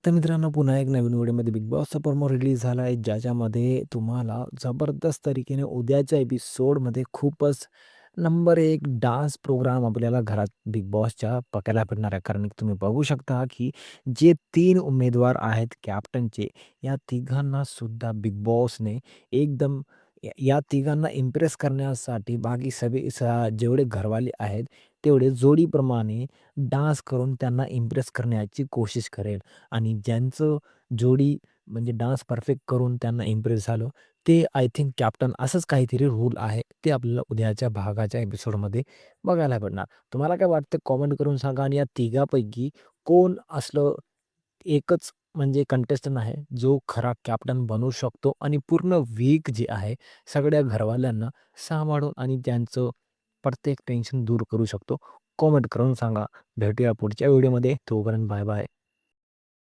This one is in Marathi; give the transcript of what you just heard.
तर मित्रांनो, पुन्हा एक नवीन व्हिडिओमध्ये बिग बॉसचा प्रोमो रिलीज झाला आहे, ज्याच्यामध्ये तुम्हाला जबरदस्त तरीकेने उद्याच्या एपिसोडमध्ये खूपच नंबर एक डान्स प्रोग्राम आपल्याला घरात बिग बॉसच्या बघायला भेटणार आहे. कारण की तुम्ही बघू शकता, की जे 3 उमेदवार आहेत कॅप्टनचे, या तिघांना सुद्धा बिग बॉसने एकदम या तिघांना इम्प्रेस करण्यासाठी बाकी सगळे जेवढे घरवाले आहेत, तेवढे जोडीप्रमाणे डान्स करून त्यांना इम्प्रेस करण्याची कोशिश करेल. आणि ज्यांचं जोडी म्हणजे डान्स परफेक्ट करून त्यांना इम्प्रेस झालं, ते आय थिंक कॅप्टन असंच काहीतरी रूल आहे. ते आपल्याला उद्याच्या भागाच्या एपिसोडमध्ये बघायला भेटणार. तुम्हाला काय वाटतं कमेंट करून सांगा आणि या तिघापैकी कोण असलं एकच म्हणजे कंटेस्टंट आहे, जो खरा कॅप्टन बनू शकतो आणि पूर्ण वीक जे आहे, सगळ्या घरवाल्यांना सांभाळून आणि त्यांचं प्रत्येक टेन्शन दूर करू शकतो. कमेंट करून सांगा. भेटूया पुढच्या व्हिडिओमध्ये. तोपर्यंत बाय बाय.